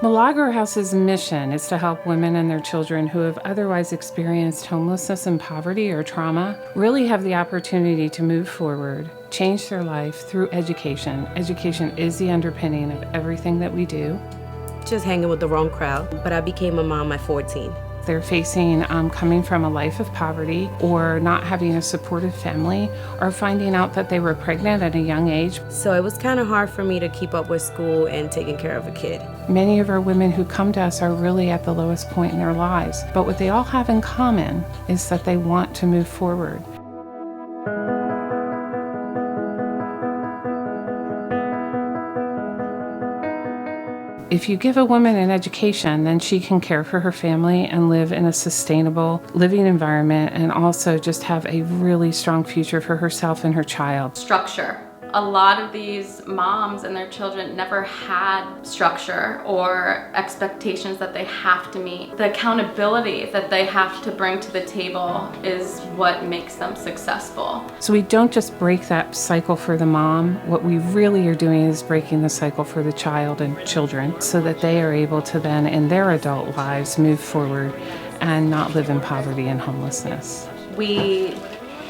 Milagro House's mission is to help women and their children who have otherwise experienced homelessness and poverty or trauma really have the opportunity to move forward, change their life through education. Education is the underpinning of everything that we do. Just hanging with the wrong crowd, but I became a mom at 14. They're facing coming from a life of poverty or not having a supportive family or finding out that they were pregnant at a young age. So it was kind of hard for me to keep up with school and taking care of a kid. Many of our women who come to us are really at the lowest point in their lives, but what they all have in common is that they want to move forward. If you give a woman an education, then she can care for her family and live in a sustainable living environment and also just have a really strong future for herself and her child. Structure. A lot of these moms and their children never had structure or expectations that they have to meet. The accountability that they have to bring to the table is what makes them successful. So we don't just break that cycle for the mom. What we really are doing is breaking the cycle for the child and children so that they are able to then in their adult lives move forward and not live in poverty and homelessness. We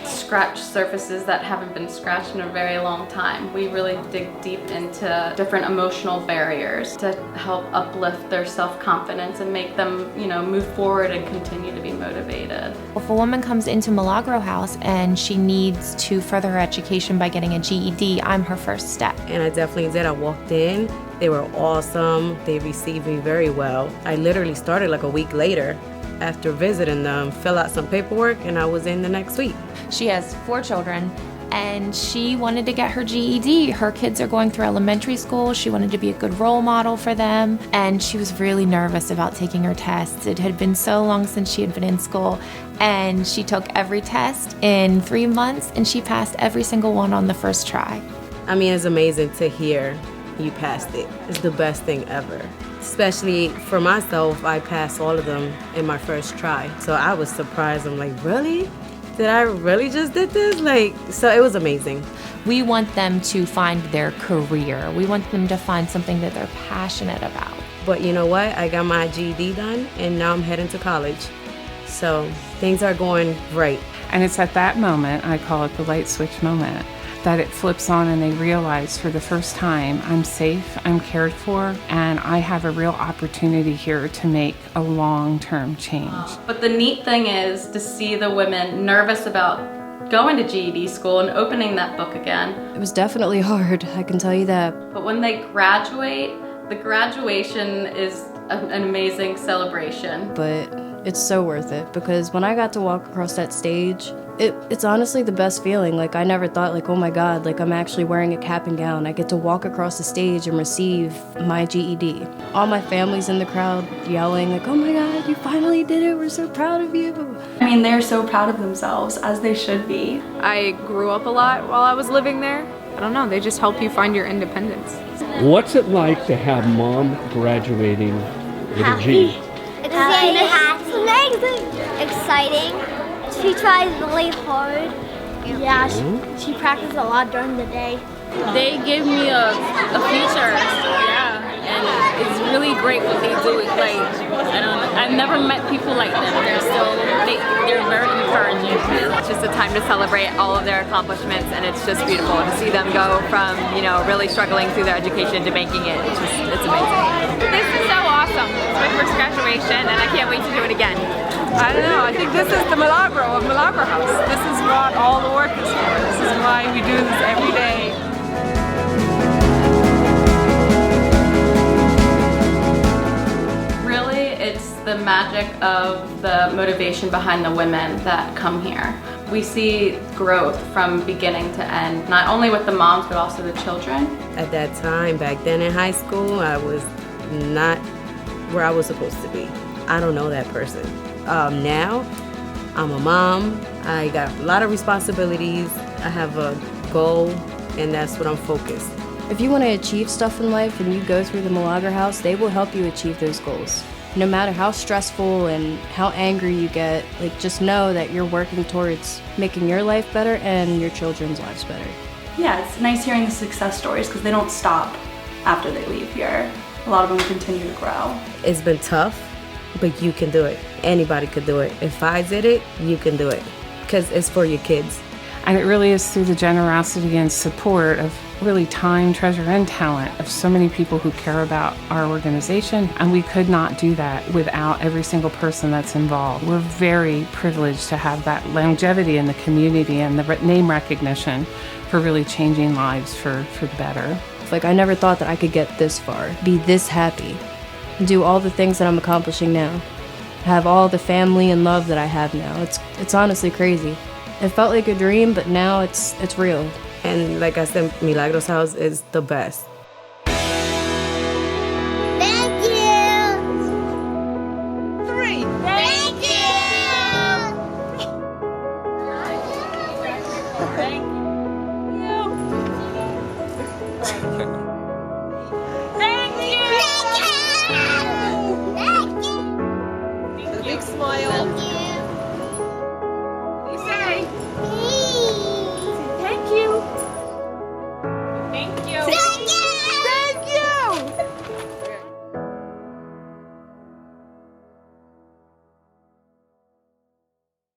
scratch surfaces that haven't been scratched in a very long time. We really dig deep into different emotional barriers to help uplift their self-confidence and make them, move forward and continue to be motivated. If a woman comes into Milagro House and she needs to further her education by getting a GED, I'm her first step. And I definitely did. I walked in, they were awesome, they received me very well. I literally started like a week later after visiting them, fill out some paperwork, and I was in the next week. She has 4 children, and she wanted to get her GED. Her kids are going through elementary school. She wanted to be a good role model for them, and she was really nervous about taking her tests. It had been so long since she had been in school, and she took every test in 3 months, and she passed every single one on the first try. I mean, it's amazing to hear you passed it. It's the best thing ever. Especially for myself, I passed all of them in my first try. So I was surprised. I'm like, really? Did I really just did this? So it was amazing. We want them to find their career. We want them to find something that they're passionate about. But you know what? I got my GED done, and now I'm heading to college. So things are going great. And it's at that moment, I call it the light switch moment, that it flips on and they realize for the first time, I'm safe, I'm cared for, and I have a real opportunity here to make a long-term change. But the neat thing is to see the women nervous about going to GED school and opening that book again. It was definitely hard, I can tell you that. But when they graduate, the graduation is an amazing celebration. But it's so worth it, because when I got to walk across that stage, it's honestly the best feeling. I never thought oh my God, I'm actually wearing a cap and gown. I get to walk across the stage and receive my GED. All my family's in the crowd yelling oh my God, you finally did it, we're so proud of you. I mean, they're so proud of themselves, as they should be. I grew up a lot while I was living there. I don't know, they just help you find your independence. What's it like to have mom graduating with a G? It's very happy. Amazing. Exciting. She tries really hard. Yeah, she practices a lot during the day. They give me a future, yeah, and it's really great what they do. I've never met people like them. They're very encouraging. It's just a time to celebrate all of their accomplishments, and it's just beautiful to see them go from really struggling through their education to making it. It's amazing. This is so awesome. It's my first graduation, and I can't wait to do it again. I don't know, I think this is the Milagro of Milagro House. This is what all the work is for. This is why we do this every day. Really, it's the magic of the motivation behind the women that come here. We see growth from beginning to end, not only with the moms, but also the children. At that time, back then in high school, I was not where I was supposed to be. I don't know that person. Now, I'm a mom, I got a lot of responsibilities, I have a goal, and that's what I'm focused. If you want to achieve stuff in life and you go through the Milagro House, they will help you achieve those goals. No matter how stressful and how angry you get, just know that you're working towards making your life better and your children's lives better. Yeah, it's nice hearing the success stories because they don't stop after they leave here. a lot of them continue to grow. It's been tough, but you can do it. Anybody could do it. If I did it, you can do it, because it's for your kids. And it really is through the generosity and support of really time, treasure, and talent of so many people who care about our organization. And we could not do that without every single person that's involved. We're very privileged to have that longevity in the community and the name recognition for really changing lives for the better. Like, I never thought that I could get this far, be this happy, do all the things that I'm accomplishing now, have all the family and love that I have now. It's honestly crazy. It felt like a dream, but now it's real. And like I said, Milagro's house is the best. Thank you. 3. Thank you. Thank you.